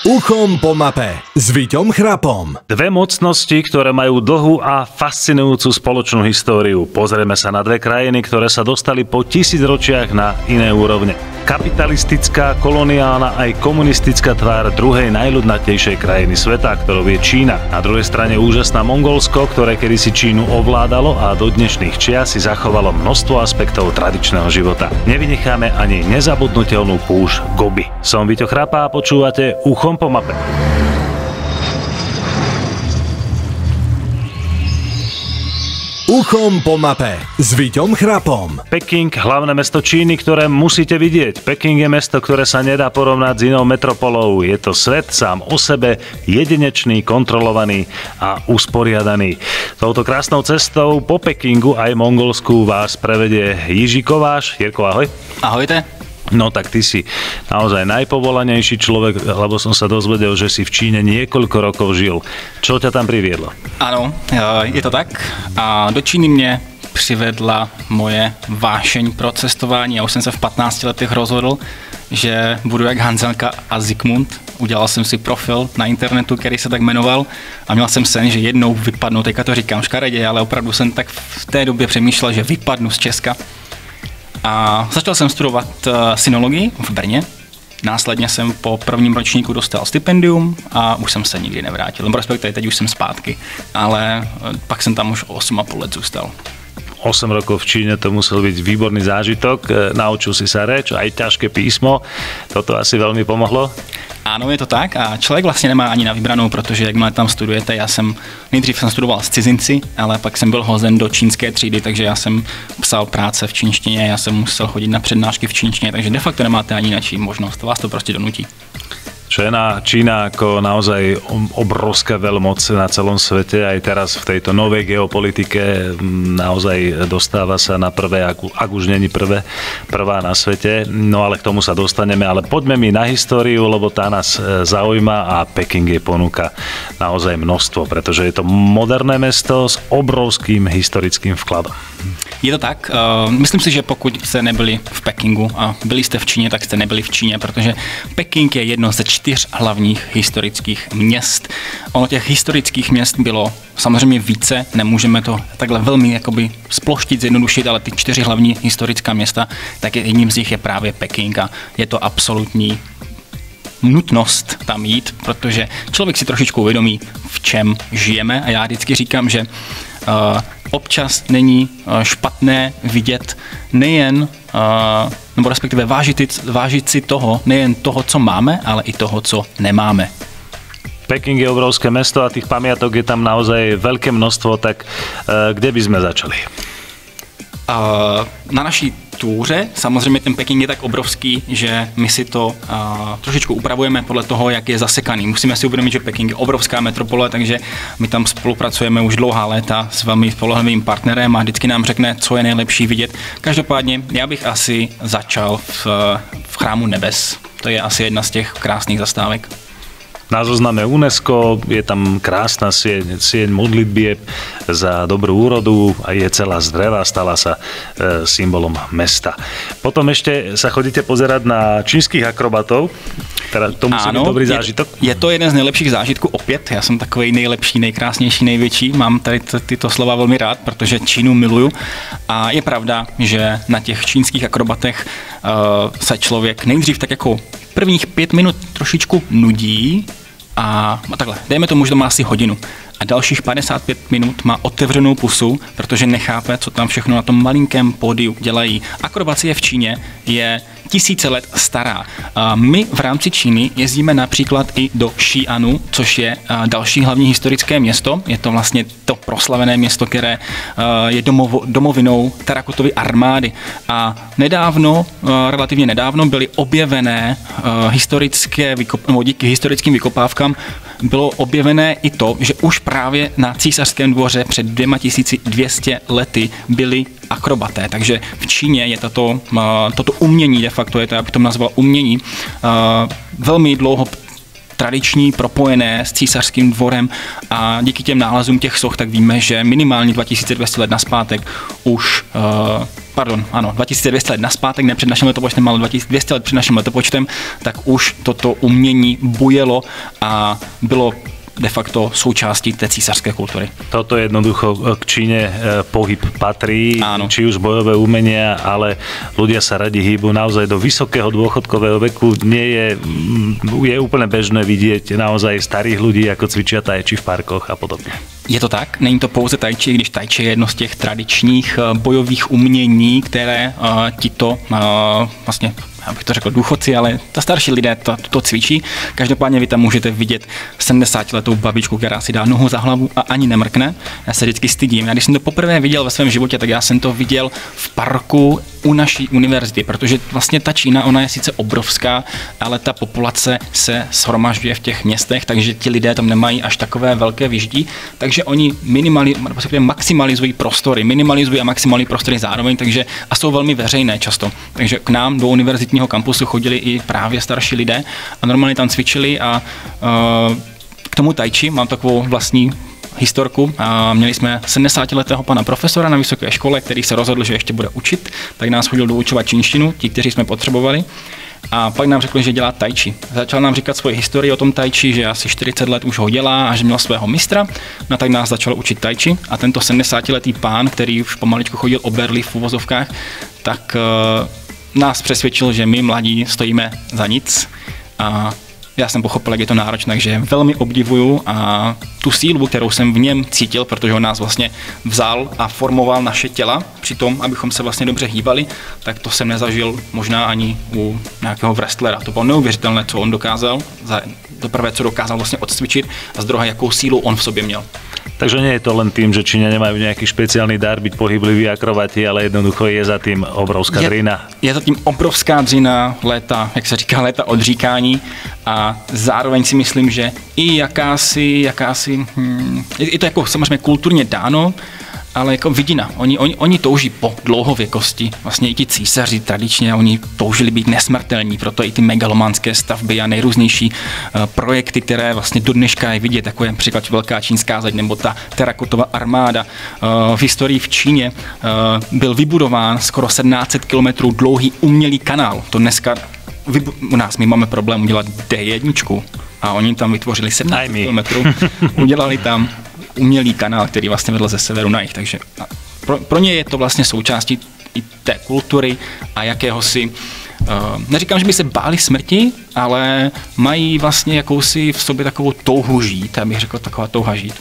Uchom po mape s Víťom Chrapom. Dve mocnosti, ktoré majú dlhú a fascinujúcu spoločnú históriu. Pozrieme sa na dve krajiny, ktoré sa dostali po tisícročiach na iné úrovne. Kapitalistická, koloniálna aj komunistická tvár druhej najľudnatejšej krajiny sveta, ktorou je Čína. Na druhej strane úžasná Mongolsko, ktoré kedysi Čínu ovládalo a do dnešných čias si zachovalo množstvo aspektov tradičného života. Nevynecháme ani nezabudnutelnú púšť Gobi. Som Víťo Chrapa a počúvate Uchom po mape. Uchom po mape s Víťom Chrapom. Peking, hlavné mesto Číny, ktoré musíte vidieť. Peking je mesto, ktoré sa nedá porovnať s inou metropolou. Je to svet sám o sebe, jedinečný, kontrolovaný a usporiadaný. Touto krásnou cestou po Pekingu aj Mongolsku vás prevedie Jiří Kováš. Jirko, ahoj. Ahojte. No tak ty si naozaj najpovolanejší človek, lebo som sa dozvedel, že si v Číne niekoľko rokov žil. Čo ťa tam priviedlo? Ano, je to tak. A do Číny mě přivedla moje vášeň pro cestování. Já už jsem se v 15 letech rozhodl, že budu jak Hanzelka a Zikmund. Udělal jsem si profil na internetu, který se tak jmenoval, a měl jsem sen, že jednou vypadnu, teďka to říkám škaredě, ale opravdu jsem tak v té době přemýšlel, že vypadnu z Česka. A začal jsem studovat synologii v Brně. Následně jsem po prvním ročníku dostal stipendium a už jsem se nikdy nevrátil. Respektive teď už jsem zpátky, ale pak jsem tam už 8,5 let zůstal. 8 rokov v Číne, to musel byť výborný zážitok. Naučil si sa reč, aj ťažké písmo. Toto asi veľmi pomohlo. Ano, je to tak a člověk vlastně nemá ani na vybranou, protože jakmile tam studujete, nejdřív jsem studoval s cizinci, ale pak jsem byl hozen do čínské třídy, takže já jsem psal práce v čínštině, já jsem musel chodit na přednášky v čínštině, takže de facto nemáte ani na čí možnost, vás to prostě donutí. Čína ako naozaj obrovská veľmoc na celom svete, aj teraz v tejto novej geopolitike naozaj dostáva sa na prvé, ak už není prvá na svete. No ale k tomu sa dostaneme, ale poďme mi na históriu, lebo tá nás zaujíma a Peking je ponúka naozaj množstvo, pretože je to moderné mesto s obrovským historickým vkladom. Je to tak. Myslím si, že pokud jste nebyli v Pekingu a byli jste v Číně, tak jste nebyli v Číně, protože Peking je jedno ze 4 hlavních historických měst. Ono těch historických měst bylo samozřejmě více, nemůžeme to takhle velmi jakoby sploštit, zjednodušit, ale ty 4 hlavní historická města, tak jedním z nich je právě Peking a je to absolutní nutnost tam jít, protože člověk si trošičku uvědomí, v čem žijeme, a já vždycky říkám, že občas není špatné vidět nejen, nebo respektive vážit si toho, nejen toho, co máme, ale i toho, co nemáme. Peking je obrovské mesto a tých pamiatok je tam naozaj veľké množstvo, tak kde by sme začali? Na naší túře samozřejmě ten Peking je tak obrovský, že my si to trošičku upravujeme podle toho, jak je zasekaný. Musíme si uvědomit, že Peking je obrovská metropole, takže my tam spolupracujeme už dlouhá léta s velmi spolehlivým partnerem a vždycky nám řekne, co je nejlepší vidět. Každopádně já bych asi začal v Chrámu nebes. To je asi jedna z těch krásných zastávek. Na zozname UNESCO je tam krásna sieň modlitbieb za dobrú úrodu a je celá z dreva, stala sa symbolom mesta. Potom ešte sa chodíte pozerať na čínskych akrobatov, teda to musí byť dobrý zážitok. Je to jeden z nejlepších zážitků opět, já jsem takovej nejlepší, nejkrásnější, největší, mám tady tyto slova velmi rád, protože Čínu miluju a je pravda, že na těch čínských akrobatech se člověk nejdřív tak jako prvních 5 minut trošičku nudí a takhle, dejme tomu, že to má asi hodinu a dalších 55 minut má otevřenou pusu, protože nechápe, co tam všechno na tom malinkém pódiu dělají. Akrobacie v Číně je tisíce let stará. My v rámci Číny jezdíme například i do Xi'anu, což je další hlavní historické město. Je to vlastně to proslavené město, které je domovinou terakotovy armády. A relativně nedávno byly objevené díky historickým vykopávkám bylo objevené i to, že už právě na císařském dvoře před 2200 lety byli akrobaté. Takže v Číně je toto umění, de facto je to, já bych to nazval umění, velmi dlouho tradiční, propojené s císařským dvorem a díky těm nálezům těch soch tak víme, že minimálně 2200 let nazpátek už 2200 let naspátek, ne před naším letopočtem, ale 2200 let před naším letopočtem, tak už toto umění bujelo a bylo de facto součástí té císařské kultury. Toto jednoducho k Číne pohyb patrí, áno. Či už bojové umenia, ale ľudia sa radi hýbu naozaj do vysokého dôchodkového veku. Je úplne bežné vidieť naozaj starých ľudí, ako cvičia tai chi v parkoch a podobne. Je to tak, není to pouze tai chi, když tai chi je jedno z těch tradičních bojových umění, které tito vlastně, abych to řekl důchodci, ale ta starší lidé to cvičí. Každopádně vy tam můžete vidět 70letou babičku, která si dá nohu za hlavu a ani nemrkne. Já se vždycky stydím. Já když jsem to poprvé viděl ve svém životě, tak já jsem to viděl v parku u naší univerzity, protože vlastně ta Čína, ona je sice obrovská, ale ta populace se shromažďuje v těch městech, takže ti lidé tam nemají až takové velké vyždí, takže oni maximalizují prostory, minimalizují a maximalizují prostory zároveň, takže a jsou velmi veřejné často. Takže k nám do univerzitního kampusu chodili i právě starší lidé a normálně tam cvičili a k tomu tai chi mám takovou vlastní historku. A měli jsme 70letého pana profesora na vysoké škole, který se rozhodl, že ještě bude učit, tak nás chodil doučovat čínštinu, ti, kteří jsme potřebovali. A pak nám řekl, že dělá tai chi. Začal nám říkat svoji historii o tom tai chi, že asi 40 let už ho dělá a že měl svého mistra. No tak nás začal učit tai chi a tento 70letý pán, který už pomaličku chodil o berli v uvozovkách, tak nás přesvědčil, že my mladí stojíme za nic a já jsem pochopil, jak je to náročné, takže velmi obdivuju a tu sílu, kterou jsem v něm cítil, protože on nás vlastně vzal a formoval naše těla při tom, abychom se vlastně dobře hýbali, tak to jsem nezažil možná ani u nějakého wrestlera. To bylo neuvěřitelné, co on dokázal, za prvé, co dokázal vlastně odcvičit a z druhé, jakou sílu on v sobě měl. Takže nie je to len tým, že Číňania nemajú nejaký špeciálny dar byť pohybliví akrobati, ale jednoducho je za tým obrovská dřina. Je za tím obrovská dřina, léta, jak se říká, léta odříkání a zároveň si myslím, že i jakási je to jako samozřejmě kulturně dáno, ale jako vidina. Oni touží po dlouhověkosti. Vlastně i ti císaři tradičně, oni toužili být nesmrtelní, proto i ty megalománské stavby a nejrůznější projekty, které vlastně do dneška je vidět, jako je například Velká čínská zeď nebo ta terakotová armáda. V historii v Číně byl vybudován skoro 1700 kilometrů dlouhý umělý kanál. To dneska u nás my máme problém udělat D1 a oni tam vytvořili 17 kilometrů, udělali tam umělý kanál, který vlastně vedl ze severu na jih, takže pro ně je to vlastně součástí i té kultury a jakéhosi, neříkám, že by se báli smrti, ale mají vlastně jakousi v sobě takovou touhu žít, já bych řekl taková touha žít.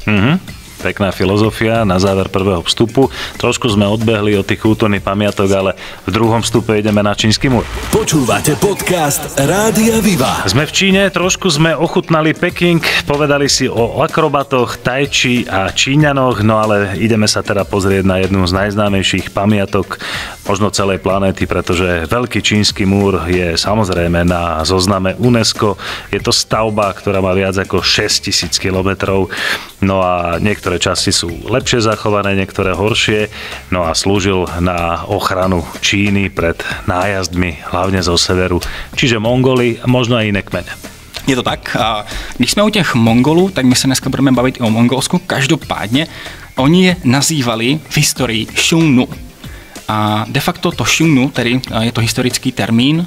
Mm-hmm. Pekná filozofia na záver prvého vstupu. Trošku sme odbehli od tých kultúrnych pamiatok, ale v druhom vstupe ideme na čínsky múr. Počúvate podcast Rádia Viva. Sme v Číne, trošku sme ochutnali Peking, povedali si o akrobatoch, tai chi a Číňanoch, no ale ideme sa teda pozrieť na jednu z najznámejších pamiatok možno celej planéty, pretože Veľký čínsky múr je samozrejme na zozname UNESCO. Je to stavba, ktorá má viac ako 6000 kilometrov, no a niektoré časti sú lepšie zachované, niektoré horšie, no a slúžil na ochranu Číny pred nájazdmi, hlavne zo severu, čiže Mongoli a možno aj iné kmene. Je to tak. A když jsme u těch Mongolů, tak my se dneska budeme bavit i o Mongolsku. Každopádně oni je nazývali v historii Xiongnu. A de facto to Xiongnu, tedy je to historický termín,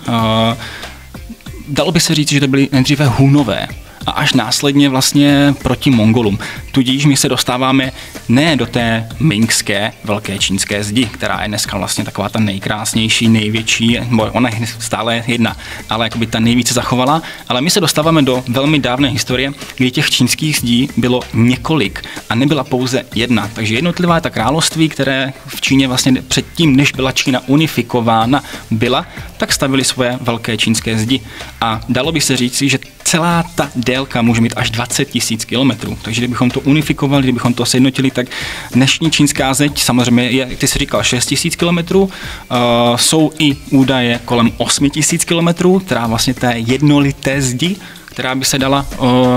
dalo by se říct, že to byly nejdříve Hunové a až následně vlastně proti Mongolům. Tudíž my se dostáváme ne do té mingské velké čínské zdi, která je dneska vlastně taková ta nejkrásnější, největší, ona je stále jedna, ale jakoby ta nejvíce zachovala, ale my se dostáváme do velmi dávné historie, kdy těch čínských zdí bylo několik a nebyla pouze jedna. Takže jednotlivá ta království, které v Číně vlastně předtím, než byla Čína unifikována, byla, tak stavili svoje velké čínské zdi. A dalo by se říci, že celá ta délka může mít až 20 000 kilometrů. Takže kdybychom to unifikovali, kdybychom to sjednotili, tak dnešní čínská zeď samozřejmě je, ty jsi říkal, 6 000 kilometrů. Jsou i údaje kolem 8 000 kilometrů, která vlastně té jednolité zdi, která by se dala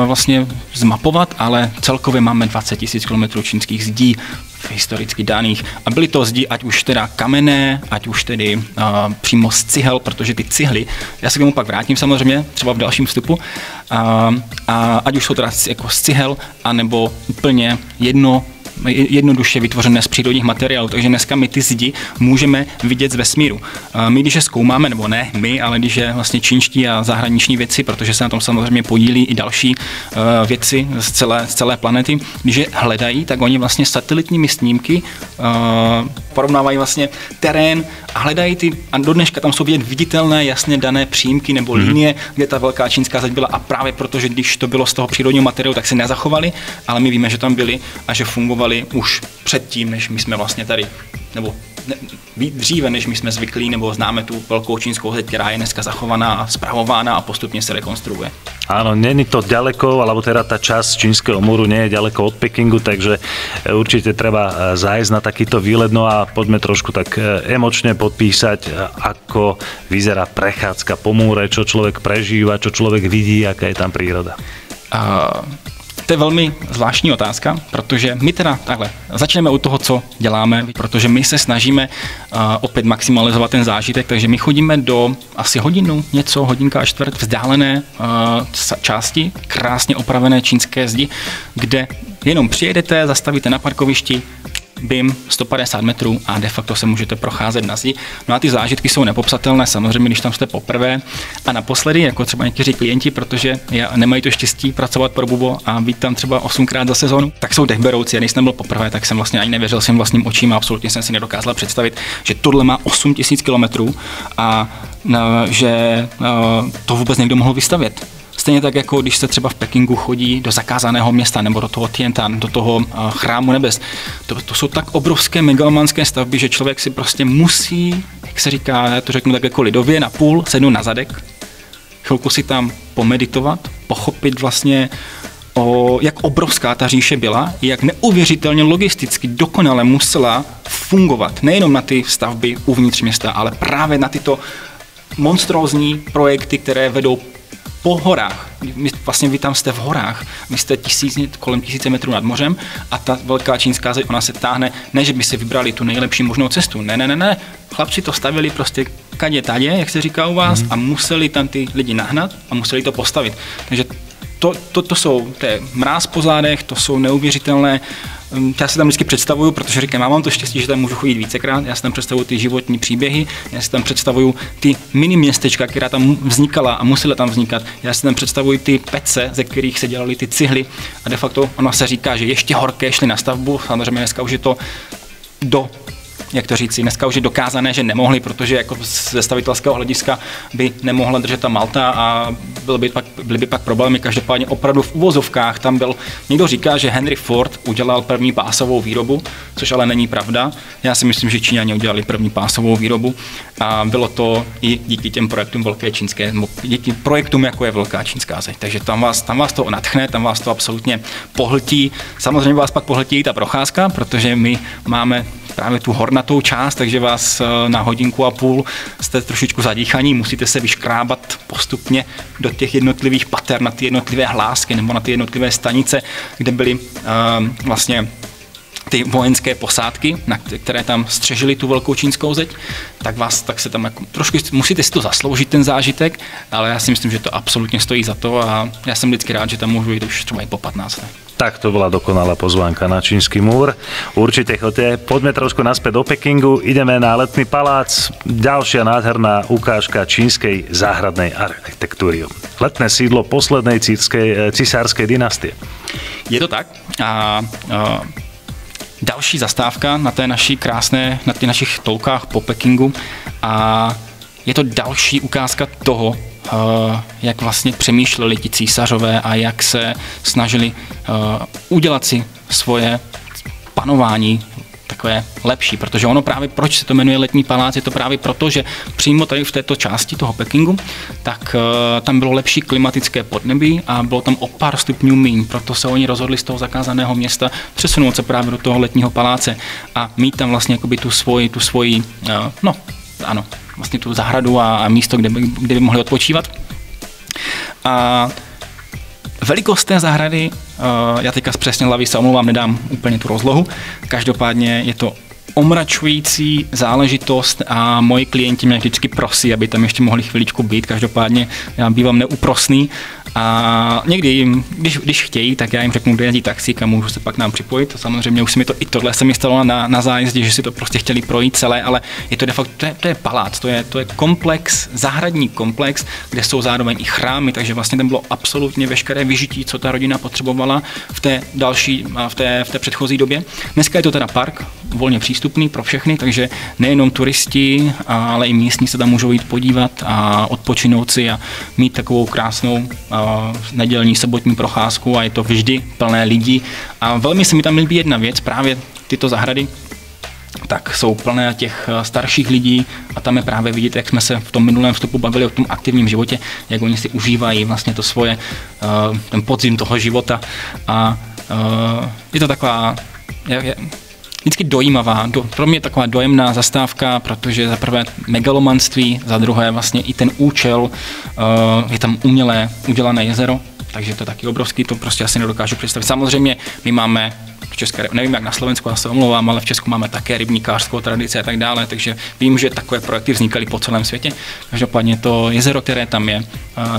vlastně zmapovat, ale celkově máme 20 000 kilometrů čínských zdí historicky daných. A byly to zdi, ať už teda kamenné, ať už tedy přímo z cihel, protože ty cihly, já se k tomu pak vrátím samozřejmě, třeba v dalším vstupu, a ať už jsou teda jako z cihel, anebo úplně jednoduše vytvořené z přírodních materiálů, takže dneska my ty zdi můžeme vidět z vesmíru. My, když je zkoumáme, nebo ne my, ale když je vlastně čínští a zahraniční věci, protože se na tom samozřejmě podílí i další věci z celé planety, když je hledají, tak oni vlastně satelitními snímky porovnávají vlastně terén a hledají a do dneška tam jsou vidět viditelné, jasně dané přímky nebo linie, kde ta velká čínská zeď byla a právě protože když to bylo z toho přírodního materiálu, tak se nezachovali, ale my víme, že tam byli a že fungovali už předtím, než my jsme vlastně tady, nebo dříve, než my jsme zvyklí nebo známe tu velkou čínskou zeď, která je dneska zachovaná a spravována a postupně se rekonstruuje. Áno, není to ďaleko, alebo teda tá časť čínskeho múru nie je ďaleko od Pekingu, takže určite treba zájsť na takýto výlet, no a poďme trošku tak emočne podpísať, ako vyzerá prechádzka po múre, čo človek prežíva, čo človek vidí, aká je tam príroda. To je velmi zvláštní otázka, protože my teda takhle začneme u toho, co děláme, protože my se snažíme opět maximalizovat ten zážitek, takže my chodíme do asi hodinka a čtvrt vzdálené části krásně opravené čínské zdi, kde jenom přijedete, zastavíte na parkovišti, bim, 150 metrů a de facto se můžete procházet na zdi. No a ty zážitky jsou nepopsatelné, samozřejmě, když tam jste poprvé a naposledy, jako třeba někteří klienti, protože nemají to štěstí pracovat pro Bubo a být tam třeba 8krát za sezónu, tak jsou dechberoucí. A když jsem byl poprvé, tak jsem vlastně ani nevěřil svým vlastním očím a absolutně jsem si nedokázal představit, že tohle má 8000 kilometrů a že to vůbec někdo mohl vystavět. Stejně tak, jako když se třeba v Pekingu chodí do zakázaného města nebo do toho Tiantan, do toho chrámu nebes. To jsou tak obrovské megalomanské stavby, že člověk si prostě musí, jak se říká, já to řeknu tak jako lidově, na půl sednout na zadek, chvilku si tam pomeditovat, pochopit vlastně, jak obrovská ta říše byla, jak neuvěřitelně logisticky dokonale musela fungovat. Nejenom na ty stavby uvnitř města, ale právě na tyto monstrózní projekty, které vedou po horách. Vlastně vy tam jste v horách, vy jste kolem 1000 metrů nad mořem a ta velká čínská zeď, ona se táhne, ne, že by si vybrali tu nejlepší možnou cestu, ne. Chlapci to stavili prostě kadě-tadě, jak se říká u vás, a museli tam ty lidi nahnat a museli to postavit. Takže to je mráz po zádech, to jsou neuvěřitelné. Já si tam vždycky představuju, protože říkám, já mám to štěstí, že tam můžu chodit vícekrát, já si tam představuju ty životní příběhy, já si tam představuju ty mini městečka, která tam vznikala a musela tam vznikat, já si tam představuju ty pece, ze kterých se dělaly ty cihly a de facto ono se říká, že ještě horké šli na stavbu, samozřejmě dneska už je to dneska už je dokázané, že nemohli, protože jako ze stavitelského hlediska by nemohla držet ta Malta a byly by pak problémy. Každopádně opravdu v uvozovkách tam byl, někdo říká, že Henry Ford udělal první pásovou výrobu, což ale není pravda. Já si myslím, že Číňané udělali první pásovou výrobu a bylo to i díky těm projektům velké čínské, díky projektům, jako je velká čínská zeď. Takže tam vás to nadchne, tam vás to absolutně pohltí. Samozřejmě vás pak pohltí ta procházka, protože my máme právě tu hornatou část, takže vás na hodinku a půl jste trošičku zadýchaní, musíte se vyškrábat postupně do těch jednotlivých pater, na ty jednotlivé hlásky nebo na ty jednotlivé stanice, kde byly vlastně ty vojenské posádky, které tam střežily tu velkou čínskou zeď, tak se tam jako, trošku musíte si to zasloužit, ten zážitek, ale já si myslím, že to absolutně stojí za to a já jsem vždycky rád, že tam můžu jít už třeba i po 15. Tak to bola dokonalá pozvánka na čínsky múr. Určite chodte. Poďme trošku naspäť do Pekingu. Ideme na Letný palác. Ďalšia nádherná ukážka čínskej záhradnej architektúry. Letné sídlo poslednej cisárskej dynastie. Je to tak. A další zastávka na té na těch našich toukách po Pekingu. A je to další ukázka toho, jak vlastně přemýšleli ti císařové a jak se snažili udělat si svoje panování takové lepší, protože ono právě, proč se to jmenuje Letní palác, je to právě proto, že přímo tady v této části toho Pekingu, tak tam bylo lepší klimatické podnebí a bylo tam o pár stupňů míň, proto se oni rozhodli z toho zakázaného města přesunout se právě do toho Letního paláce a mít tam vlastně jakoby tu svoji vlastně tu zahradu a místo, kde by mohli odpočívat. A velikost té zahrady, já teďka přesně hlavy se omlouvám, nedám úplně tu rozlohu, každopádně je to omračující záležitost a moji klienti mě vždycky prosí, aby tam ještě mohli chviličku být, každopádně já bývám neúprosný A někdy, když chtějí, tak já jim řeknu, kde jezdí taxík a můžu se pak nám připojit. Samozřejmě už se mi to i tohle se mi stalo na zájezdě, že si to prostě chtěli projít celé, ale je to de facto, to je palác, to je komplex, zahradní komplex, kde jsou zároveň i chrámy, takže vlastně tam bylo absolutně veškeré vyžití, co ta rodina potřebovala v té další, v té předchozí době. Dneska je to teda park, volně přístupný pro všechny, takže nejenom turisti, ale i místní se tam můžou jít podívat a odpočinout si a mít takovou krásnou nedělní sobotní procházku a je to vždy plné lidí. A velmi se mi tam líbí jedna věc, právě tyto zahrady, tak jsou plné těch starších lidí a tam je právě vidět, jak jsme se v tom minulém vstupu bavili o tom aktivním životě, jak oni si užívají vlastně to svoje, ten podzim toho života a je to taková vždycky dojímavá, pro mě taková dojemná zastávka, protože za prvé megalomanství, za druhé vlastně i ten účel, je tam udělané jezero, takže to je taky obrovský, to prostě asi nedokážu představit. Samozřejmě my máme v České, nevím jak na Slovensku, já se omlouvám, ale v Česku máme také rybníkářskou tradici a tak dále, takže vím, že takové projekty vznikaly po celém světě. Každopádně to jezero, které tam je,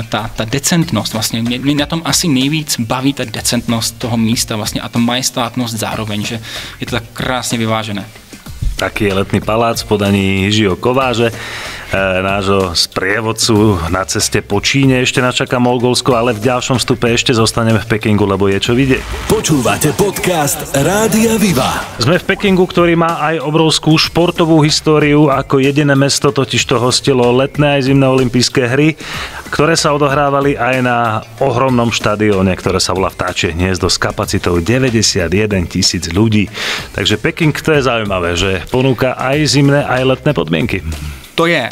ta decentnost, vlastně mě na tom asi nejvíc baví ta decentnost toho místa vlastně a ta majestátnost zároveň, že je to tak krásně vyvážené. Taký je letný palác v podaní Jiřího Kováže, nášho sprievodcu na ceste po Číne. Ešte nás čaká Mongolsko, ale v ďalšom vstupe ešte zostaneme v Pekingu, lebo je čo vidieť. Počúvate podcast Rádia Viva. Sme v Pekingu, ktorý má aj obrovskú športovú históriu. Ako jediné mesto totiž to hostilo letné aj zimné olympijské hry, ktoré sa odohrávali aj na ohromnom štadióne, ktoré sa volá Vtáčie hniezdo s kapacitou 91 000 ľudí. Takže Peking, to je zaujímavé, že ponúka aj zimné, aj letné podmienky. To je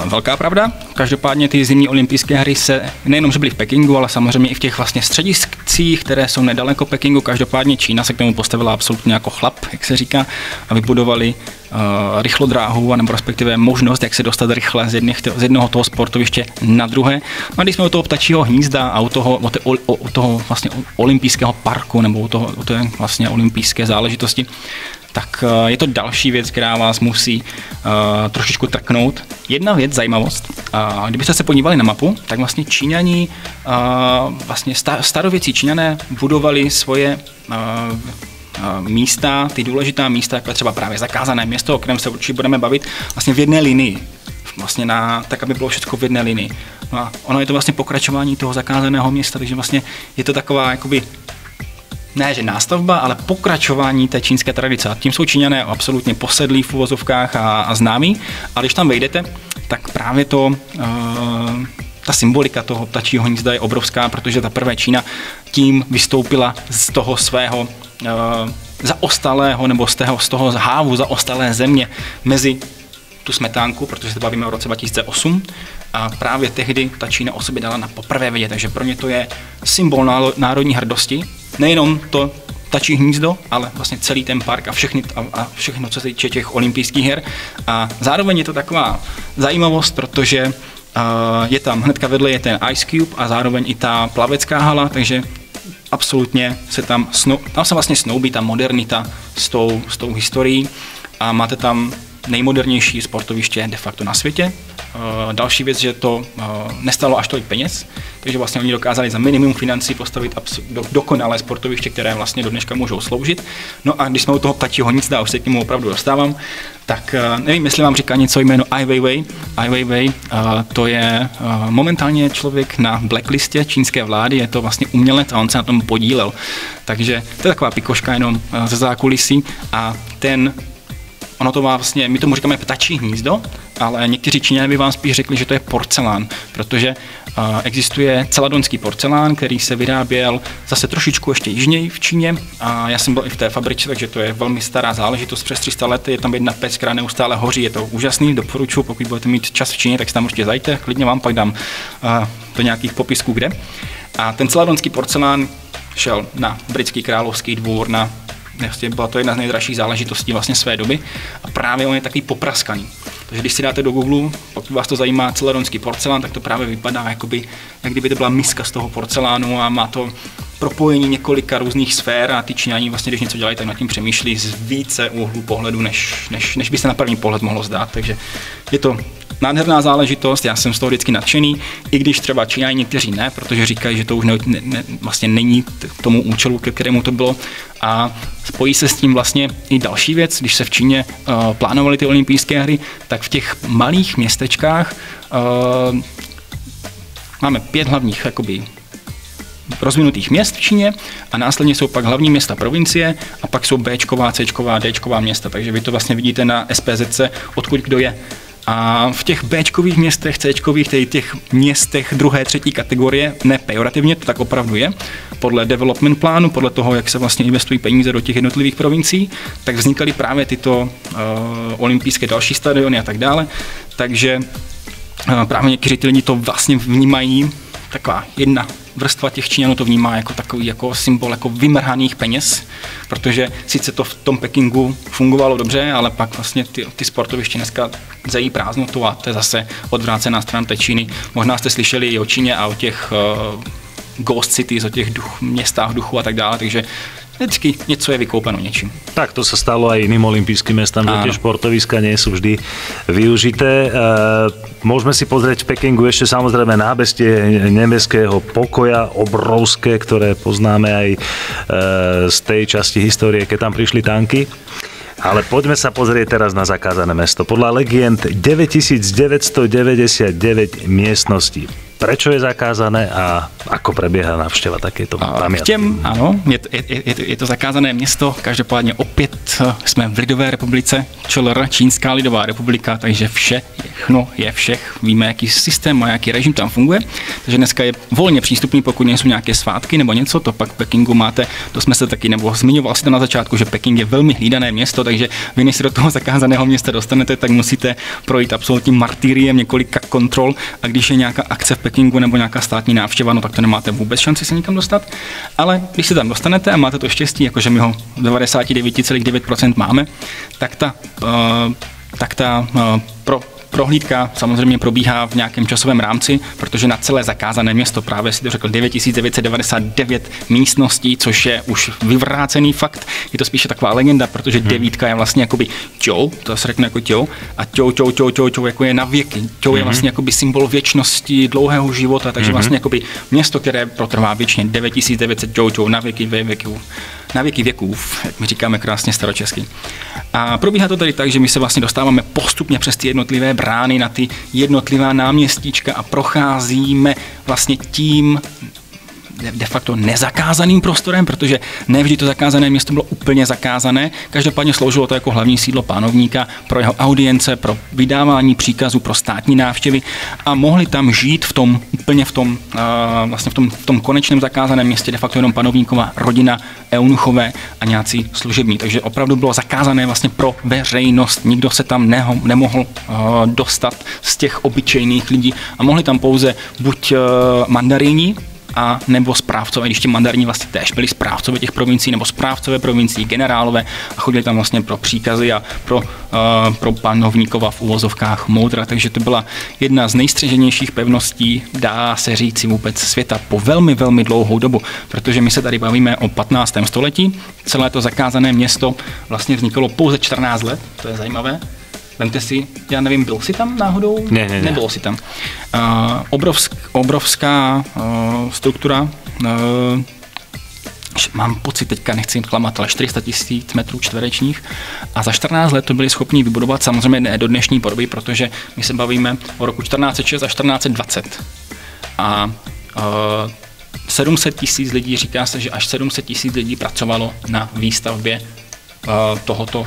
velká pravda. Každopádně ty zimní olympijské hry se nejenom, že byly v Pekingu, ale samozřejmě i v těch vlastně střediscích, které jsou nedaleko Pekingu. Každopádně Čína se k tomu postavila absolutně jako chlap, jak se říká, a vybudovali rychlodráhu, nebo respektive možnost, jak se dostat rychle z jednoho toho sportoviště na druhé. No a když jsme u toho ptačího hnízda a u toho vlastně olympijského parku, nebo u té vlastně olympijské záležitosti, tak je to další věc, která vás musí trošičku trknout. Jedna věc, zajímavost, kdybyste se podívali na mapu, tak vlastně Číňani, vlastně starověcí Číňané budovali svoje místa, ty důležitá místa, jako třeba právě zakázané město, o kterém se určitě budeme bavit, vlastně v jedné linii. Vlastně tak, aby bylo všechno v jedné linii. No a ono je to vlastně pokračování toho zakázaného města, takže vlastně je to taková jakoby ne, že nástavba, ale pokračování té čínské tradice. A tím jsou Číňané absolutně posedlí v uvozovkách a známí. A když tam vejdete, tak právě ta symbolika toho ptačího hnízda je obrovská, protože ta první Čína tím vystoupila z toho svého zaostalého, nebo z toho hávu zaostalé země mezi tu smetánku, protože se bavíme o roce 2008 a právě tehdy ta Čína o sobě dala na poprvé vědět, takže pro mě to je symbol národní hrdosti. Nejenom to ptačí hnízdo, ale vlastně celý ten park a všechno, co se týče těch olympijských her. A zároveň je to taková zajímavost, protože je tam hnedka vedle je ten Ice Cube a zároveň i ta plavecká hala, takže absolutně se tam se vlastně snoubí ta modernita s tou historií a máte tam nejmodernější sportoviště de facto na světě. Další věc, že to nestalo až tolik peněz, takže vlastně oni dokázali za minimum financí postavit dokonalé sportoviště, které vlastně do dneška můžou sloužit. No a když jsme u toho ptačího hnízda, a už se k němu opravdu dostávám, tak nevím, jestli vám říká něco jméno Ai Weiwei. Ai Weiwei, to je momentálně člověk na blacklistě čínské vlády, je to vlastně umělec a on se na tom podílel. Takže to je taková pikoška jenom ze zákulisí a ono to má vlastně, my tomu říkáme ptačí hnízdo, ale někteří Číňané by vám spíš řekli, že to je porcelán, protože existuje celadonský porcelán, který se vyráběl zase trošičku ještě jižněji v Číně a já jsem byl i v té fabrice, takže to je velmi stará záležitost, přes 300 let, je tam jedna pec, která neustále hoří, je to úžasný, doporučuji, pokud budete mít čas v Číně, tak se tam určitě zajďte, klidně vám pak dám do nějakých popisků kde. A ten celadonský porcelán šel na britský královský dvůr, byla to jedna z nejdražších záležitostí vlastně své doby a právě on je takový popraskaný. Takže když si dáte do Google, pokud vás to zajímá celadonský porcelán, tak to právě vypadá jak kdyby to byla miska z toho porcelánu a má to propojení několika různých sfér a ty Číňani vlastně, když něco dělají, tak nad tím přemýšlí z více úhlů pohledu, než by se na první pohled mohlo zdát. Takže je to nádherná záležitost, já jsem z toho vždycky nadšený, i když třeba Číňani někteří ne, protože říkají, že to už vlastně není k tomu účelu, ke kterému to bylo. A spojí se s tím vlastně i další věc, když se v Číně plánovaly ty olympijské hry, tak v těch malých městečkách máme 5 hlavních jakoby rozvinutých měst v Číně a následně jsou pak hlavní města provincie a pak jsou Bčková, Cčková, Dčková města, takže vy to vlastně vidíte na SPZ, odkud kdo je. A v těch Bčkových městech, Cčkových, tedy těch městech druhé, třetí kategorie, ne pejorativně, to tak opravdu je, podle development plánu, podle toho, jak se vlastně investují peníze do těch jednotlivých provincií, tak vznikaly právě tyto olympijské další stadiony a tak dále. Takže právě někteří ty lidi to vlastně vnímají, taková jedna vrstva těch Číňanů to vnímá jako takový jako symbol jako vymrhaných peněz, protože sice to v tom Pekingu fungovalo dobře, ale pak vlastně ty sportoviště dneska zají prázdnotu a to je zase odvrácená strana té Číny. Možná jste slyšeli i o Číně a o těch ghost cities, o těch městách duchu a tak dále, takže vždycky něco je vykoupeno něčím. Tak to sa stalo aj iným olympijským mestám, že tie športoviska nie sú vždy využité. Môžeme si pozrieť v Pekingu ešte samozrejme nábestie nebeského pokoja, obrovské, ktoré poznáme aj z tej časti histórie, keď tam prišli tanky. Ale poďme sa pozrieť teraz na zakázané mesto. Podľa legend 9999 miestností. Prečo je zakázané a ako prebieha návšteva takéto pamiatky? Ano, je to zakázané město, každopádně opět jsme v Lidové republice, ČLR, Čínská lidová republika, takže všechno je všech. Víme, jaký systém a jaký režim tam funguje, takže dneska je volně přístupný, pokud nejsou nějaké svátky nebo něco, to pak v Pekingu máte, to jsme se taky, nebo zmiňoval si to na začátku, že Peking je velmi hlídané město, takže vy, než se do toho zakázaného města dostanete, tak musíte projít absolutním martyriem několika kontrol a když je nějaká akce v Pekingu nebo nějaká státní návštěva, no tak to nemáte vůbec šanci se nikam dostat, ale když se tam dostanete a máte to štěstí, jakože my ho 99,9% máme, tak ta prohlídka samozřejmě probíhá v nějakém časovém rámci, protože na celé zakázané město, právě si to řekl, 9999 místností, což je už vyvrácený fakt. Je to spíše taková legenda, protože 9 je vlastně jakoby Ťou, to se řekne jako Ťou, a Ťou jako je na věky. Ťou je vlastně jakoby symbol věčnosti, dlouhého života, takže vlastně jakoby město, které protrvá věčně 9900 Ťou na věky věků, jak my říkáme krásně staročesky. A probíhá to tady tak, že my se vlastně dostáváme postupně přes ty jednotlivé brány na ty jednotlivá náměstíčka a procházíme vlastně tím de facto nezakázaným prostorem, protože nevždy to zakázané město bylo úplně zakázané. Každopádně sloužilo to jako hlavní sídlo panovníka pro jeho audience, pro vydávání příkazů, pro státní návštěvy a mohli tam žít v tom konečném zakázaném městě de facto jenom panovníková rodina, eunuchové a nějací služební. Takže opravdu bylo zakázané vlastně pro veřejnost. Nikdo se tam nemohl dostat z těch obyčejných lidí a mohli tam pouze buď mandarini, a nebo správcové, když ti mandarini vlastně též byli správcové těch provincií, nebo správcové provincií, generálové a chodili tam vlastně pro příkazy a pro panovníkova v uvozovkách moudra, takže to byla jedna z nejstřeženějších pevností, dá se říci vůbec světa po velmi, velmi dlouhou dobu, protože my se tady bavíme o 15. století, celé to zakázané město vlastně vzniklo pouze 14 let, to je zajímavé. Vemte si, já nevím, byl jsi tam náhodou? Ne. Nebyl jsi tam. Obrovská struktura, mám pocit, teďka nechci klamat, ale 400 000 metrů čtverečních a za 14 let to byli schopni vybudovat samozřejmě ne do dnešní podoby, protože my se bavíme o roku 1406 a 1420. A 700 000 lidí, říká se, že až 700 000 lidí pracovalo na výstavbě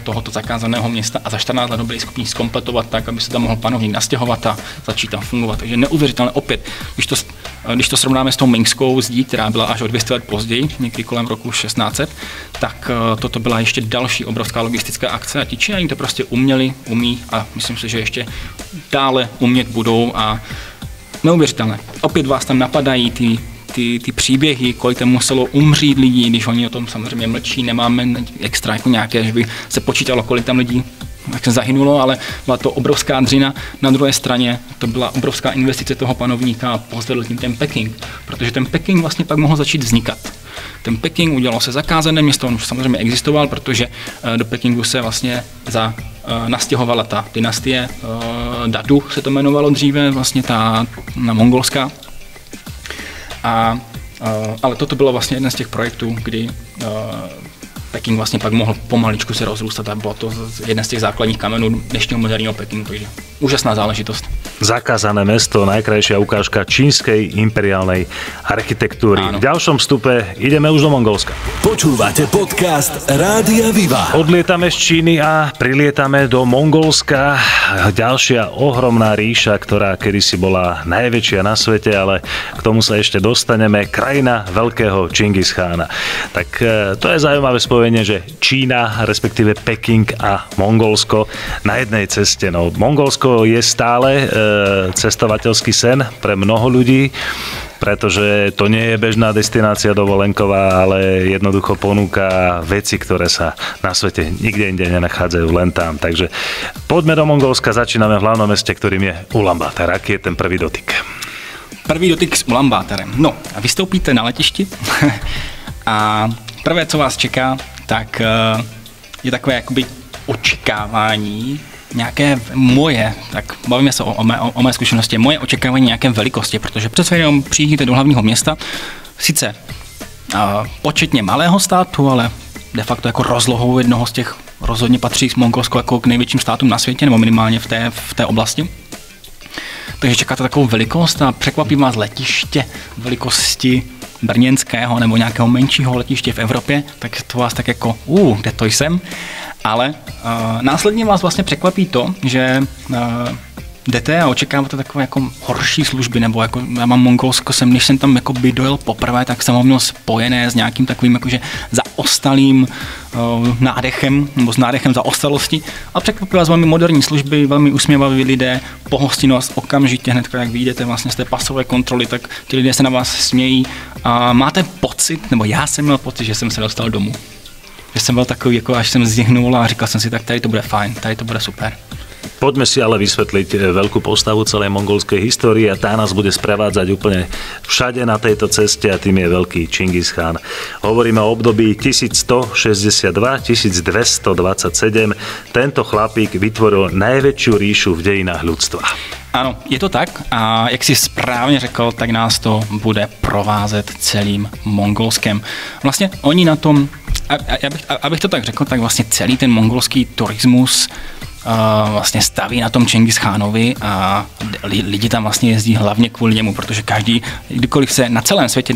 tohoto zakázaného města a za 14 let byli schopni zkompletovat tak, aby se tam mohl panovník nastěhovat a začít tam fungovat. Takže neuvěřitelné opět, když to srovnáme s tou Mingskou zdí, která byla až o 200 let později, někdy kolem roku 1600, tak toto byla ještě další obrovská logistická akce a ti Číňané to prostě umí a myslím si, že ještě dále umět budou a neuvěřitelné. Opět vás tam napadají ty příběhy, kolik tam muselo umřít lidí, když oni o tom samozřejmě mlčí, nemáme extra jako nějaké, že by se počítalo, kolik tam lidí jak se zahynulo, ale byla to obrovská dřina. Na druhé straně to byla obrovská investice toho panovníka a pozvedl tím ten Peking, protože ten Peking vlastně pak mohl začít vznikat. ten Peking, udělalo se zakázané město, on už samozřejmě existoval, protože do Pekingu se vlastně nastěhovala ta dynastie Dadu, se to jmenovalo dříve, vlastně ta mongolská. Ale toto bylo vlastně jeden z těch projektů, kdy Peking vlastně pak mohl pomaličku se rozrůstat a bylo to jeden z těch základních kamenů dnešního moderního Pekingu, takže úžasná záležitost. Zakázané mesto, najkrajšia ukážka čínskej imperiálnej architektúry. Áno. V ďalšom vstupe ideme už do Mongolska. Počúvate podcast Rádia Viva. Odlietame z Číny a prilietame do Mongolska. Ďalšia ohromná ríša, ktorá kedysi bola najväčšia na svete, ale k tomu sa ešte dostaneme. Krajina veľkého Čingischána. Tak to je zaujímavé spojenie, že Čína, respektíve Peking a Mongolsko na jednej ceste. No, Mongolsko je stále cestovateľský sen pre mnoho ľudí, pretože to nie je bežná destinácia dovolenková, ale jednoducho ponúka veci, ktoré sa na svete nikde inde nenachádzajú, len tam. Takže poďme do Mongolska, začíname v hlavnom meste, ktorým je Ulaanbaatar. Aký je ten prvý dotyk? Prvý dotyk s Ulaanbaatarem. No, vystoupíte na letišti a prvé, co vás čeká, tak je takové jakoby očekávání nějaké moje, tak bavíme se o mé zkušenosti, moje očekávání nějaké velikosti, protože přece jenom přijíždíte do hlavního města, sice početně malého státu, ale de facto jako rozlohou jednoho z těch rozhodně patří Mongolsko jako k největším státům na světě, nebo minimálně v té oblasti. Takže čekáte takovou velikost a překvapí vás letiště velikosti brněnského nebo nějakého menšího letiště v Evropě, tak to vás tak jako, kde to jsem? Ale následně vás vlastně překvapí to, že jdete a očekáváte takové jako horší služby, nebo jako já mám Mongolsko, když jsem tam jako by dojel poprvé, tak jsem ho měl spojené s nějakým takovým jakože zaostalým nádechem, nebo s nádechem zaostalosti a překvapí vás velmi moderní služby, velmi usměvaví lidé, pohostinnost okamžitě hned, jak vyjdete vlastně z té pasové kontroly, tak ti lidé se na vás smějí a máte pocit, nebo já jsem měl pocit, že jsem se dostal domů. Že jsem byl takový, jako až jsem zdihnul a říkal jsem si, tak tady to bude fajn, tady to bude super. Poďme si ale vysvetliť veľkú postavu celej mongolskej histórie a tá nás bude sprevádzať úplne všade na tejto ceste a tým je veľký Čingischán. Hovoríme o období 1162-1227. Tento chlapík vytvoril najväčšiu ríšu v dejinách ľudstva. Ano, je to tak a jak jsi správně řekl, tak nás to bude provázet celým Mongolskem. Vlastně oni na tom, abych to tak řekl, tak vlastně celý ten mongolský turismus vlastně staví na tom Čingischánovi a lidi tam vlastně jezdí hlavně kvůli němu, protože každý, kdykoliv se na celém světě,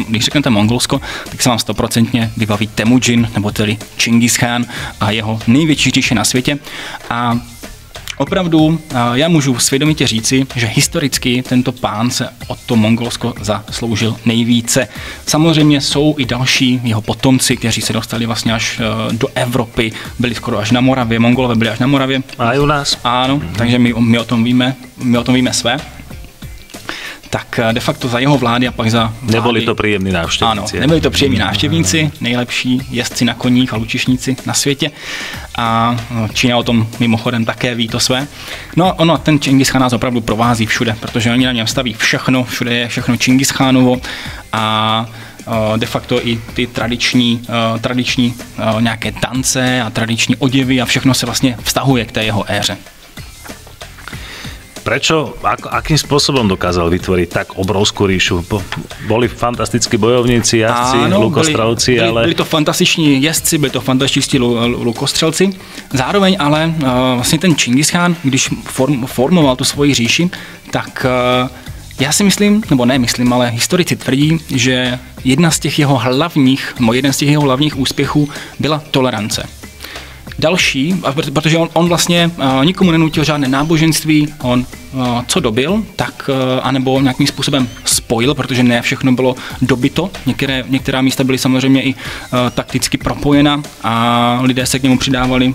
když řeknete Mongolsko, tak se vám 100% vybaví Temujin, nebo tedy Čingischán a jeho největší říše na světě. A opravdu já můžu svědomitě říci, že historicky tento pán se o to Mongolsko zasloužil nejvíce. Samozřejmě jsou i další jeho potomci, kteří se dostali vlastně až do Evropy, byli skoro až na Moravě, Mongolové byli až na Moravě. A i u nás. Ano, takže my o tom víme své. Tak de facto za jeho vlády a pak za vlády... Neboli to príjemní návštevníci. Ano, nebyli to příjemní návštěvníci, nejlepší jezdci na koních a lučišníci na světě. A Čína o tom mimochodem také ví to své. No ono, ten Čingischán nás opravdu provází všude, protože oni na něm staví všechno, všude je všechno Čingischánovo a de facto i ty tradiční nějaké tance a tradiční oděvy a všechno se vlastně vztahuje k té jeho éře. Prečo, akým spôsobom dokázal vytvoriť tak obrovskú ríšu? Boli fantastickí bojovníci, jazdci, lukostřelci, ale... Byli to fantastiční jezdci, byli to fantastičtí lukostřelci. Zároveň ale vlastně ten Čingischán, když formoval tu svoji říši, tak já si myslím, nebo nemyslím, ale historici tvrdí, že jeden z těch jeho hlavních úspěchů byla tolerance. Další, protože on vlastně nikomu nenutil žádné náboženství, on co dobil, tak anebo nějakým způsobem spojil, protože ne všechno bylo dobyto, některá místa byly samozřejmě i takticky propojena a lidé se k němu přidávali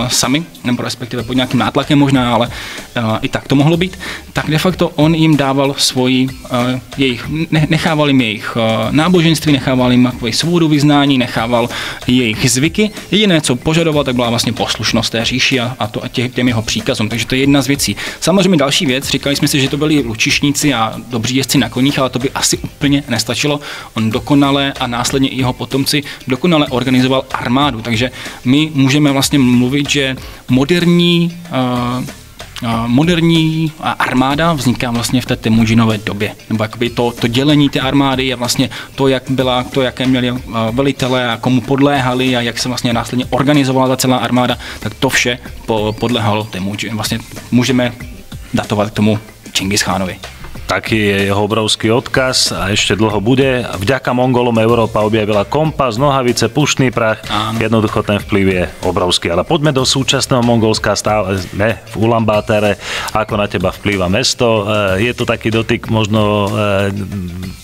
sami, nebo respektive pod nějakým nátlakem možná, ale i tak to mohlo být, tak de facto on jim dával nechával jim jejich náboženství, nechával jim svobodu vyznání, nechával jejich zvyky. Jediné, co požadoval, tak byla vlastně poslušnost té říši a těm jeho příkazům. Takže to je jedna z věcí. Samozřejmě další věc, říkali jsme si, že to byli lučišníci a dobří jezdci na koních, ale to by asi úplně nestačilo. On dokonale a následně i jeho potomci dokonale organizoval armádu. Takže my můžeme vlastně mluvit, že moderní armáda vzniká vlastně v té Temudžinové době. Nebo jakoby to dělení té armády je vlastně to, jaké měli velitele a komu podléhali a jak se vlastně následně organizovala ta celá armáda, tak to vše podléhalo Temudži. Vlastně můžeme datovat k tomu Čingischánovi. Taký je jeho obrovský odkaz a ešte dlho bude. Vďaka Mongolom Európa objavila kompas, nohavice, pušný prach. Áno. Jednoducho ten vplyv je obrovský. Ale poďme do súčasného Mongolska, stále sme v Ulaanbátare. Ako na teba vplýva mesto? Je to taký dotyk možno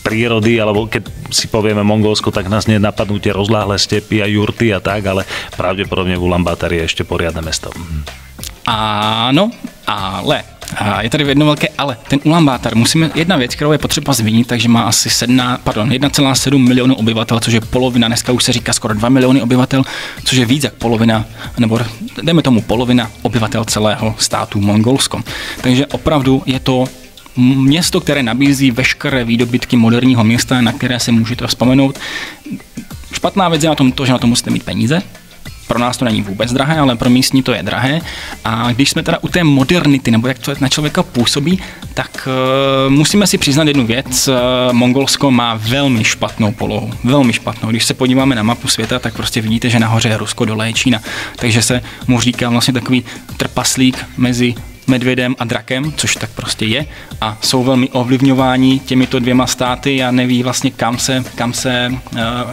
prírody, alebo keď si povieme Mongolsko, tak nás nenapadnú tie rozláhle stepy a jurty a tak, ale pravdepodobne v Ulaanbátari je ešte poriadne mesto. Áno, ale je tady jedno velké ale. Ten Ulaanbaatar, jedna věc, kterou je potřeba zmínit, takže má asi 1,7 milionu obyvatel, což je polovina, dneska už se říká skoro 2 miliony obyvatel, což je víc jak polovina, nebo dejme tomu polovina obyvatel celého státu Mongolsko. Takže opravdu je to město, které nabízí veškeré výdobytky moderního města, na které se můžete vzpomenout. Špatná věc je na tom to, že na to musíte mít peníze. Pro nás to není vůbec drahé, ale pro místní to je drahé. A když jsme teda u té modernity, nebo jak to na člověka působí, tak musíme si přiznat jednu věc. Mongolsko má velmi špatnou polohu. Velmi špatnou. Když se podíváme na mapu světa, tak prostě vidíte, že nahoře je Rusko, dole je Čína. Takže se mu říká vlastně takový trpaslík mezi medvědem a drakem, což tak prostě je, a jsou velmi ovlivňováni těmito dvěma státy a neví vlastně kam se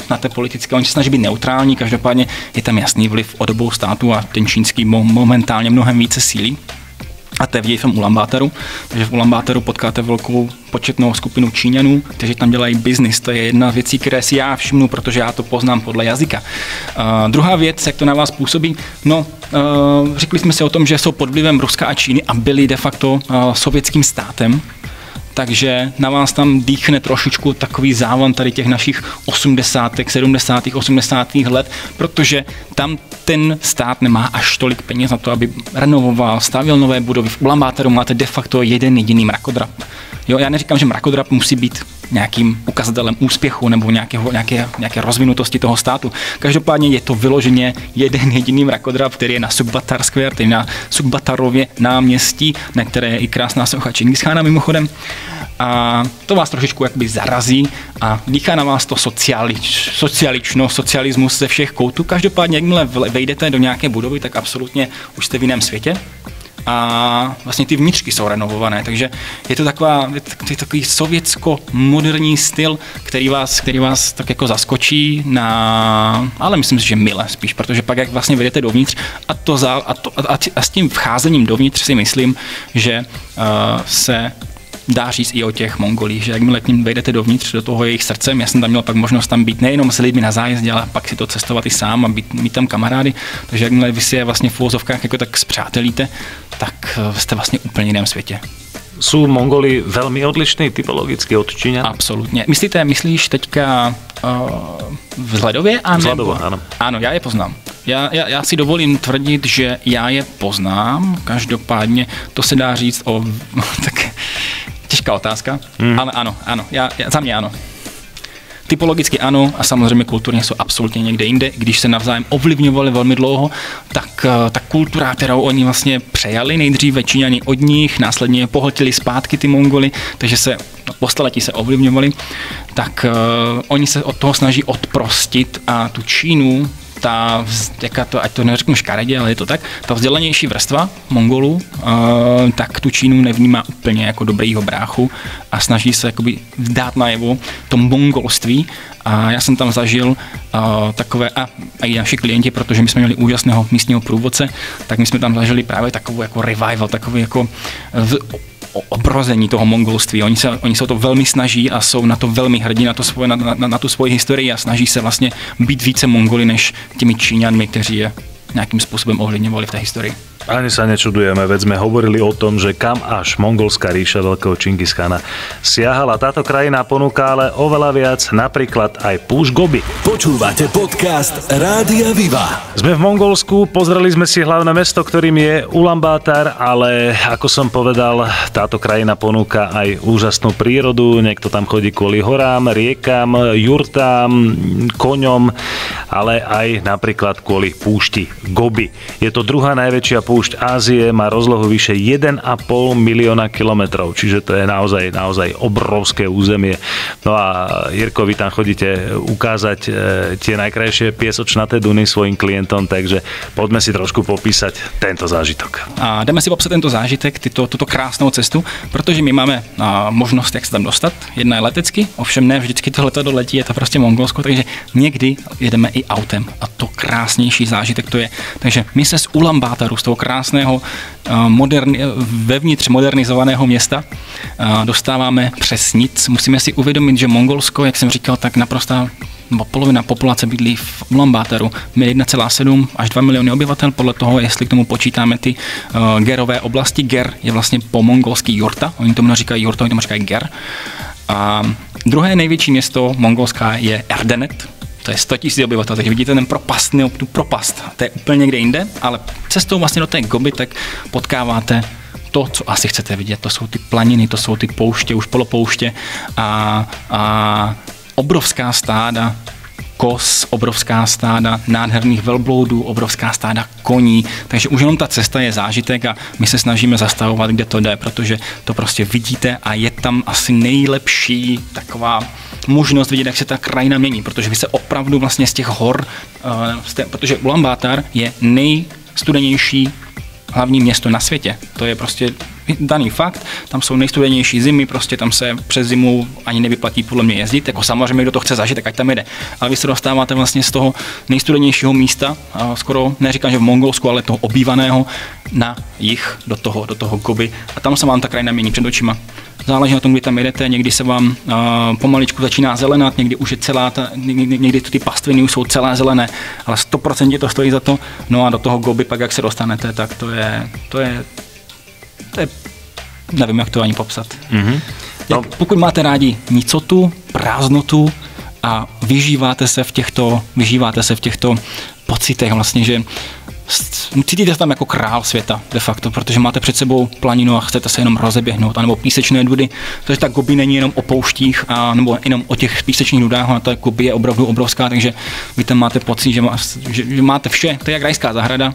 na té politické, oni se snaží být neutrální, každopádně je tam jasný vliv od obou států a ten čínský momentálně mnohem více sílí. A to je vidět v Ulaanbaataru, takže v Ulaanbaataru potkáte velkou početnou skupinu Číňanů, kteří tam dělají biznis. To je jedna z věcí, které si já všimnu, protože já to poznám podle jazyka. Druhá věc, jak to na vás působí, řekli jsme si o tom, že jsou pod vlivem Ruska a Číny a byli de facto sovětským státem. Takže na vás tam dýchne trošičku takový závan tady těch našich 80., 70., 80. let, protože tam ten stát nemá až tolik peněz na to, aby renovoval, stavěl nové budovy. V Ulaanbaataru máte de facto jeden jediný mrakodrap. Jo, já neříkám, že mrakodrap musí být nějakým ukazatelem úspěchu nebo nějaké rozvinutosti toho státu. Každopádně je to vyloženě jeden jediný mrakodrap, který je na Sukbatar Square, tedy na Sukbatarově náměstí, na které je i krásná socha Čingischána mimochodem. A to vás trošičku jakoby zarazí a dýchá na vás to socialismus ze všech koutů. Každopádně, jakmile vejdete do nějaké budovy, tak absolutně už jste v jiném světě. A vlastně ty vnitřky jsou renovované, takže je to takový sovětsko-moderní styl, který vás tak jako zaskočí, ale myslím si, že mile spíš, protože pak jak vlastně vedete dovnitř a s tím vcházením dovnitř si myslím, že se dá říct i o těch Mongolích, že jakmile k ním vejdete dovnitř do toho jejich srdcem, já jsem tam měl pak možnost tam být nejenom s lidmi na zájezdě, ale pak si to cestovat i sám a mít tam kamarády, takže jakmile vy si je vlastně v uvozovkách jako tak spřátelíte, tak jste vlastně úplně jiném světě. Sú Mongoli veľmi odlišní typologicky od Číňan? Absolutně. Myslíš teďka vzhledově? Vzhledově, ano. Ano, já je poznám. Já si dovolím tvrdit, že já je poznám, každopádně to se dá říct tak těžká otázka, ale ano, za mě ano. Typologicky ano a samozřejmě kulturně jsou absolutně někde jinde. Když se navzájem ovlivňovali velmi dlouho, tak ta kultura, kterou oni vlastně přejali nejdříve Číňani od nich, následně je pohltili zpátky ty Mongoly, takže se po staletí se ovlivňovali, tak oni se od toho snaží odprostit a tu Čínu, ať to neřeknu škaredě, ale je to tak, ta vzdělanější vrstva Mongolů, tak tu Čínu nevnímá úplně jako dobrýho bráchu a snaží se jakoby dát najevo to mongolství. A já jsem tam zažil takové, a i naši klienti, protože my jsme měli úžasného místního průvodce, tak my jsme tam zažili právě takovou jako revival, takový jako obrození toho mongolství. Oni se o to velmi snaží a jsou na to velmi hrdí, na tu svoji historii a snaží se vlastně být více Mongoli než těmi Číňanmi, kteří je nějakým způsobem ovlivňovali v té historii. Ani sa nečudujeme, veď sme hovorili o tom, že kam až mongolská ríša veľkého Čingischána siahala. Táto krajina ponúka ale oveľa viac, napríklad aj púšť Gobi. Počúvate podcast Rádia Viva. Sme v Mongolsku, pozreli sme si hlavné mesto, ktorým je Ulaanbaatar, ale ako som povedal, táto krajina ponúka aj úžasnú prírodu. Niekto tam chodí kvôli horám, riekam, jurtám, koňom, ale aj napríklad kvôli púšti Gobi. Je to druhá najväčšia púšť Ázie, má rozlohu vyše 1,5 milióna kilometrov, čiže to je naozaj obrovské územie. No a Jirko, vy tam chodíte ukázať tie najkrajšie piesočnaté duny svojim klientom, takže poďme si trošku popísať tento zážitok. A jdeme si popsat tento zážitek, tuto krásnou cestu, protože my máme možnost, jak se tam dostat. Jedna je letecky, ovšem ne vždycky to letadlo letí, je to prostě Mongolsko, takže někdy jedeme i autem a to krásnější zážitek to je. Takže my se z Ulaanbaataru, z toho krásného vevnitř modernizovaného města dostáváme přes nic. Musíme si uvědomit, že Mongolsko, jak jsem říkal, tak naprosto polovina populace bydlí v Ulaanbaataru. My 1,7 až 2 miliony obyvatel, podle toho, jestli k tomu počítáme ty gerové oblasti. Ger je vlastně po mongolský jurta, oni tomu neříkají jurta, oni tomu říkají ger. A druhé největší město mongolská je Erdenet. To je 100 000 obyvatel, takže vidíte tu propast. To je úplně někde jinde, ale cestou vlastně do té Gobi tak potkáváte to, co asi chcete vidět. To jsou ty planiny, to jsou ty pouště, už polopouště a obrovská stáda koz, obrovská stáda nádherných velbloudů, obrovská stáda koní, takže už jenom ta cesta je zážitek a my se snažíme zastavovat, kde to jde, protože to prostě vidíte a je tam asi nejlepší taková možnost vidět, jak se ta krajina mění, protože vy se opravdu vlastně z těch hor, protože Ulaanbaatar je nejstudenější hlavní město na světě. To je prostě daný fakt, tam jsou nejstudenější zimy, prostě tam se přes zimu ani nevyplatí podle mě jezdit, jako samozřejmě kdo to chce zažít, tak ať tam jede. Ale vy se dostáváte vlastně z toho nejstudenějšího místa, skoro neříkám, že v Mongolsku, ale toho obývaného na jih do toho Gobi a tam se vám ta krajina mění před očima. Záleží na tom, kdy tam jedete, někdy se vám pomaličku začíná zelenat, někdy už je někdy ty pastviny už jsou celé zelené, ale 100% to stojí za to. No a do toho Gobi pak, jak se dostanete, tak to je nevím, jak to ani popsat. Mm-hmm. No. Pokud máte rádi nicotu, prázdnotu a vyžíváte se v těchto pocitech vlastně, že cítíte se tam jako král světa de facto, protože máte před sebou planinu a chcete se jenom rozeběhnout, anebo písečné dudy, protože ta Gobi není jenom o pouštích, nebo jenom o těch písečných dudách, a ta Gobi je opravdu obrovská, takže vy tam máte pocit, že máte vše, to je jak rajská zahrada,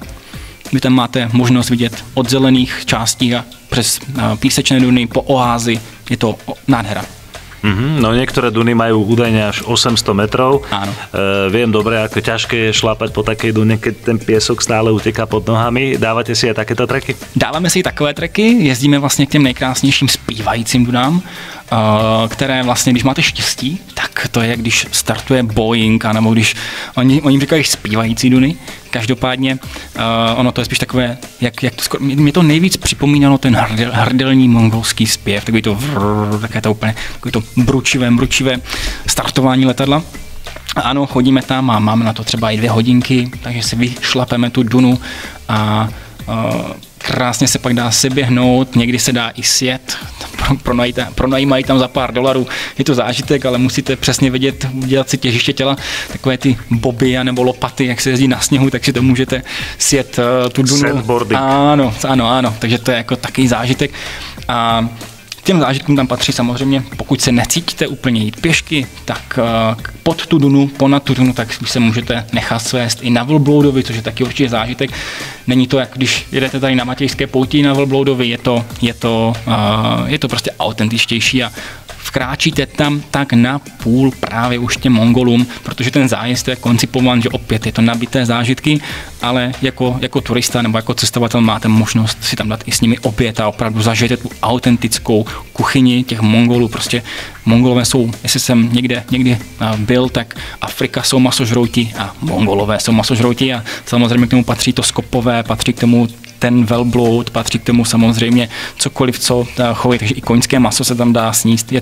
vy tam máte možnost vidět od zelených částí a přes písečné duny po oázy, je to nádhera. No niektoré duny majú údajne až 800 metrov. Áno. Viem dobre, ako ťažké je šlapať po takej dune, keď ten piesok stále uteká pod nohami. Dávate si aj takéto treky? Dáváme si takové treky, jezdíme vlastně k těm nejkrásnějším zpívajícím dunám, které vlastně, když máte štěstí, tak to je, když startuje Boeing, anebo když oni říkají zpívající duny. Každopádně ono to je spíš takové, mě to nejvíc připomínalo ten hrdelní mongolský zpěv, takový to úplně, takový to bručivé startování letadla. A ano, chodíme tam a máme na to třeba i 2 hodinky, takže si vyšlapeme tu dunu a krásně se pak dá seběhnout, někdy se dá i sjet, pronajímají tam za pár $, je to zážitek, ale musíte přesně vědět, udělat si těžiště těla, takové ty boby nebo lopaty, jak se jezdí na sněhu, takže to můžete sjet tu dunu. Sandboarding. Ano, takže to je jako takový zážitek. A těm zážitkům tam patří samozřejmě, pokud se necítíte úplně jít pěšky, tak pod tu dunu, ponad tu dunu, tak se můžete nechat svést i na Velbloudovi, což je taky určitě zážitek. Není to, jak když jedete tady na Matějské pouti na Velbloudovi, je to prostě autentičtější a vkráčíte tam tak na půl právě už těm Mongolům, protože ten zájezd je koncipován, že opět je to nabité zážitky, ale jako turista nebo jako cestovatel máte možnost si tam dát i s nimi oběd a opravdu zažijete tu autentickou kuchyni těch Mongolů. Prostě Mongolové jsou, jestli jsem někdy byl, tak Afrika jsou masožrouti a Mongolové jsou masožrouti a samozřejmě k tomu patří to skopové, patří k tomu ten velbloud, patří k tomu samozřejmě cokoliv, co choví, takže i koňské maso se tam dá sníst.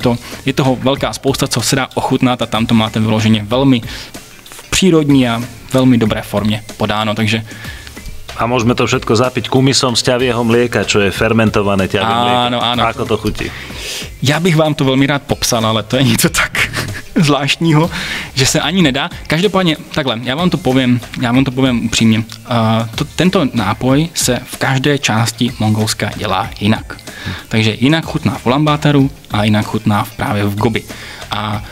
Je toho velká spousta, co se dá ochutnat a tam to máte vyloženě velmi v přírodní a velmi dobré formě podáno, takže A môžeme to všetko zapiť kumisom z ťavieho mlieka, čo je fermentované ťavie mlieko. Áno. Ako to chutí? Já bych vám to velmi rád popsal, ale to je něco tak zvláštního, že se ani nedá. Každopádně, takhle, já vám to povím upřímně. Tento nápoj se v každé části Mongolska dělá jinak. Takže jinak chutná v Ulaanbaataru a jinak chutná právě v Gobi. A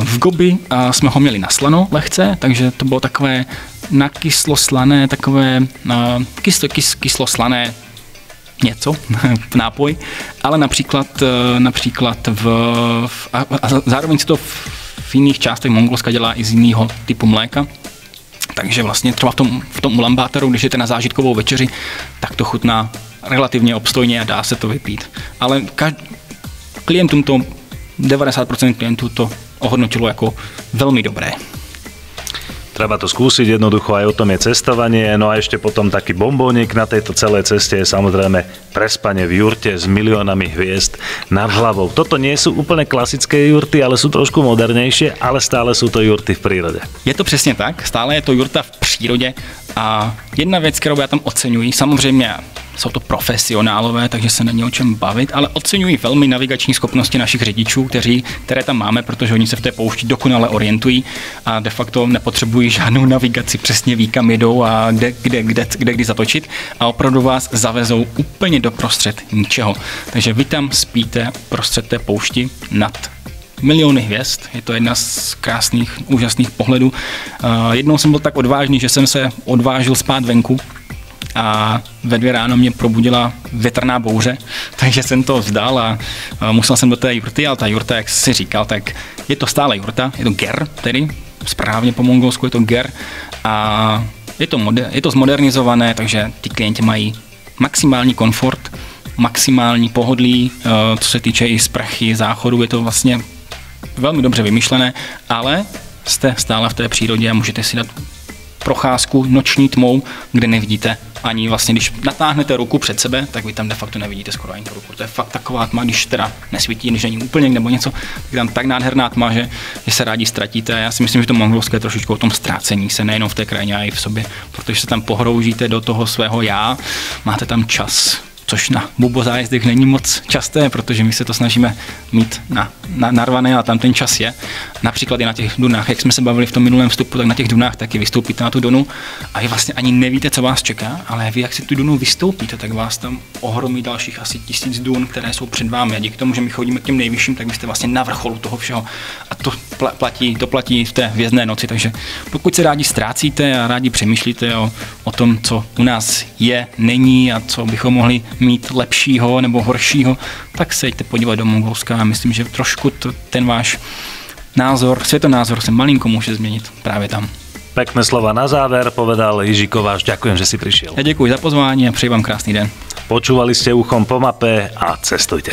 v Gobi jsme ho měli naslano lehce, takže to bylo takové nakyslo-slané, takové kyslo-slané něco, nápoj, ale například a zároveň se to v jiných částech Mongolska dělá i z jiného typu mléka. Takže vlastně třeba v tom Ulaanbaataru, když jdete na zážitkovou večeři, tak to chutná relativně obstojně a dá se to vypít. Ale klientům to 90% klientů to ohodnotilo jako velmi dobré. Treba to skúsiť, jednoducho aj o tom je cestovanie, no a ešte potom taký bombónik na tejto celej ceste je samozrejme prespanie v jurte s miliónami hviezd nad hlavou. Toto nie sú úplne klasické jurty, ale sú trošku modernejšie, ale stále sú to jurty v prírode. Je to přesně tak, stále je to jurta v přírodě a jedna věc, kterou já tam oceňuji, samozřejmě jsou to profesionálové, takže se není o čem bavit, ale oceňují velmi navigační schopnosti našich řidičů, které tam máme, protože oni se v té poušti dokonale orientují a de facto nepotřebují žádnou navigaci, přesně ví, kam jedou a kdy zatočit a opravdu vás zavezou úplně doprostřed ničeho. Takže vy tam spíte prostřed té poušti nad miliony hvězd, je to jedna z krásných, úžasných pohledů. Jednou jsem byl tak odvážný, že jsem se odvážil spát venku a ve 2 ráno mě probudila větrná bouře, takže jsem to vzdal a musel jsem do té jurty, ale ta jurta, jak jsi říkal, tak je to stále jurta, je to ger, tedy správně po mongolsku je to ger a je to zmodernizované, takže ty klienti mají maximální komfort, maximální pohodlí, co se týče i sprchy, záchodu, je to vlastně velmi dobře vymyšlené, ale jste stále v té přírodě a můžete si dát procházku noční tmou, kde nevidíte ani vlastně, když natáhnete ruku před sebe, tak vy tam de facto nevidíte skoro ani tu ruku. To je fakt taková tma, když teda nesvítí, když není úplně nebo něco, tak tam tak nádherná tma, že se rádi ztratíte. Já si myslím, že to mongolské je trošičku o tom ztrácení se, nejenom v té krajině, ale i v sobě, protože se tam pohroužíte do toho svého já, máte tam čas, což na bubozájezdech není moc časté, protože my se to snažíme mít narvané a tam ten čas je. Například i na těch dunách, jak jsme se bavili v tom minulém vstupu, tak na těch dunách taky vystoupíte na tu dunu a vy vlastně ani nevíte, co vás čeká, ale vy, jak si tu dunu vystoupíte, tak vás tam ohromí dalších asi 1000 dun, které jsou před vámi. A díky tomu, že my chodíme k těm nejvyšším, tak vy jste vlastně na vrcholu toho všeho. A to platí v té hvězdné noci, takže pokud se rádi ztrácíte a rádi přemýšlíte o tom, co u nás je, není a co bychom mohli mít lepšího nebo horšího, tak se jděte podívat do Mongolska a myslím, že trošku ten váš názor, světonázor se malinko může změnit právě tam. Pekné slova na záver povedal Jiří Kováč. Ďakujem, že si prišiel. Ja ďakujem za pozvání a přeji vám krásný den. Počúvali ste Uchom po mape a cestujte.